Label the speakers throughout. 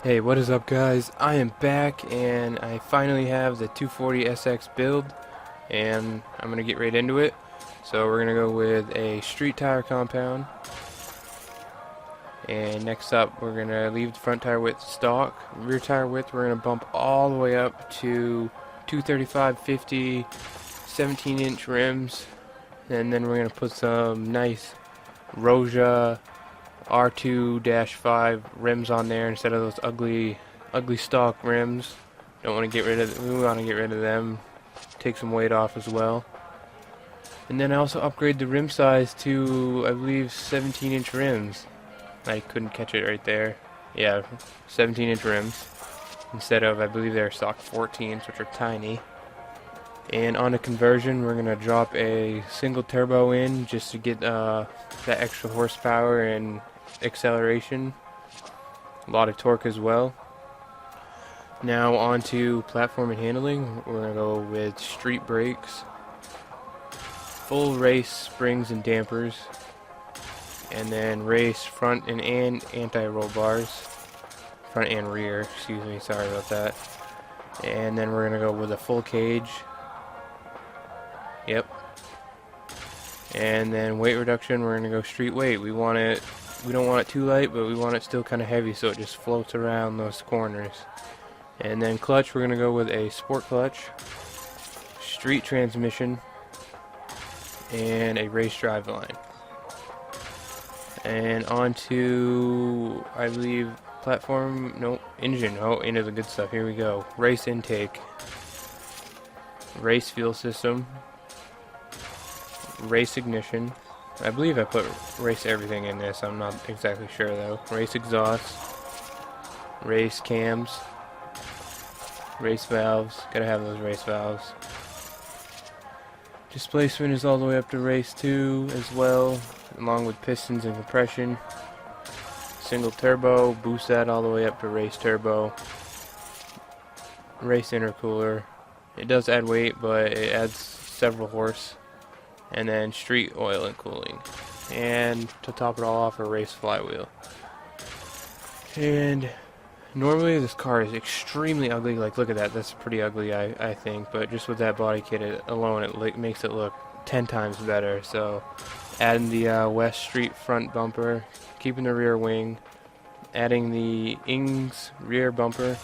Speaker 1: Hey, what is up guys? I am back and I finally have the 240SX build and I'm going to get right into it. So we're going to go with a street tire compound, and next up we're going to leave the front tire width stock. Rear tire width we're going to bump all the way up to 235/50 17-inch rims, and then we're going to put some nice Roja R2-5 rims on there instead of those ugly stock rims. Don't want to get rid of them. We want to get rid of them. Take some weight off as well. And then I also upgrade the rim size to, I believe, 17-inch rims. I couldn't catch it right there. Yeah, 17-inch rims instead of, I believe, they're stock 14s, which are tiny. And on the conversion, we're gonna drop a single turbo in just to get that extra horsepower and acceleration, a lot of torque as well. Now on to platform and handling. We're going to go with street brakes, full race springs and dampers, and then race front and anti-roll bars, front and rear, excuse me, sorry about that. And then we're going to go with a full cage. Yep. And then weight reduction, we're going to go street weight. We don't want it too light, but we want it still kind of heavy so it just floats around those corners. And then clutch, we're going to go with a sport clutch, street transmission, and a race drive line. And on to, I believe, platform, no, engine. Oh, into the good stuff. Here we go. Race intake, race fuel system, race ignition. I believe I put race everything in this. I'm not exactly sure though. Race exhaust, race cams, race valves. Gotta have those race valves. Displacement is all the way up to race 2 as well, along with pistons and compression. Single turbo, boost that all the way up to race turbo. Race intercooler. It does add weight, but it adds several horse. And then street oil and cooling, and to top it all off, a race flywheel. And normally this car is extremely ugly. Like, look at that, that's pretty ugly, I think, but just with that body kit alone, it makes it look 10 times better. So adding the West Street front bumper, keeping the rear wing, adding the Ings rear bumper,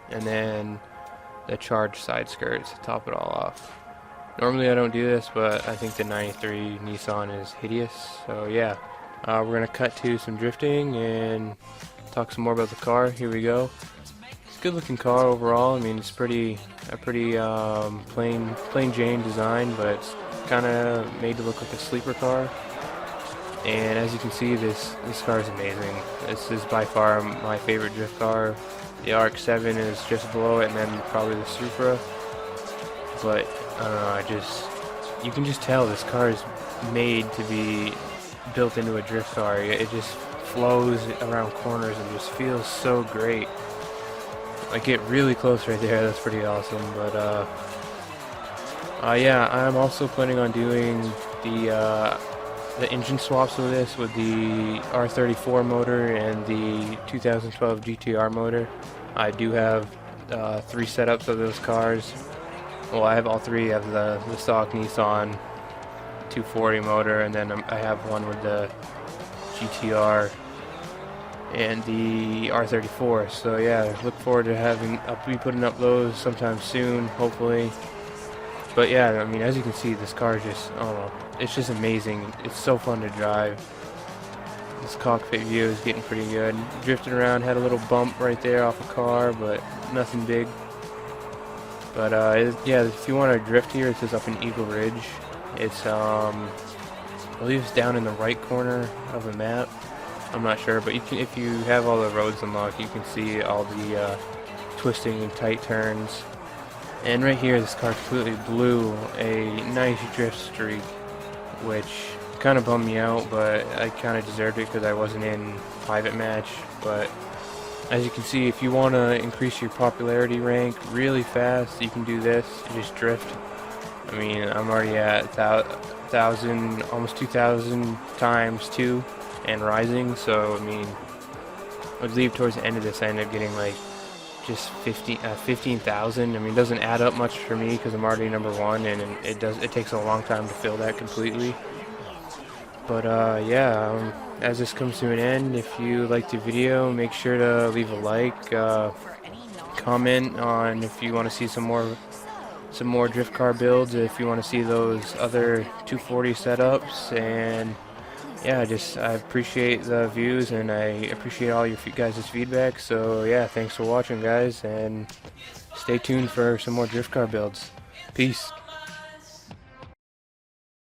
Speaker 1: and then the charged side skirts to top it all off. Normally I don't do this, but I think the 93 Nissan is hideous. So yeah, we're going to cut to some drifting and talk some more about the car. Here we go. It's a good looking car overall. I mean, it's a pretty plain Jane design, but it's kind of made to look like a sleeper car. And as you can see, this car is amazing. This is by far my favorite drift car. The RX-7 is just below it, and then probably the Supra. But I don't know, you can just tell this car is made to be built into a drift car. It just flows around corners and just feels so great. I get really close right there, that's pretty awesome. But yeah, I'm also planning on doing the engine swaps with this, with the R34 motor and the 2012 GTR motor. I do have 3 setups of those cars. Well, I have all 3. I have the stock Nissan 240 motor, and then I have one with the GTR and the R34. So yeah, look forward to I'll be putting up those sometime soon, hopefully. But yeah, I mean, as you can see, this car is just, I don't know, it's just amazing. It's so fun to drive. This cockpit view is getting pretty good. Drifting around, had a little bump right there off a car, but nothing big. But yeah, if you want to drift here, this is up in Eagle Ridge. It's I believe it's down in the right corner of the map. I'm not sure, but if you have all the roads unlocked, you can see all the twisting and tight turns. And right here, this car completely blew a nice drift streak, which kind of bummed me out, but I kind of deserved it because I wasn't in private match. But as you can see, if you want to increase your popularity rank really fast, you can do this. You just drift. I mean, I'm already at 1,000, almost 2,000 times 2 and rising, so I mean, I believe towards the end of this I ended up getting like just 15,000. I mean, it doesn't add up much for me because I'm already number one, and it takes a long time to fill that completely. But yeah, as this comes to an end, if you liked the video, make sure to leave a like, comment on if you want to see some more drift car builds, if you want to see those other 240 setups, and yeah, I appreciate the views and I appreciate all your guys' feedback. So yeah, thanks for watching, guys, and stay tuned for some more drift car builds. Peace.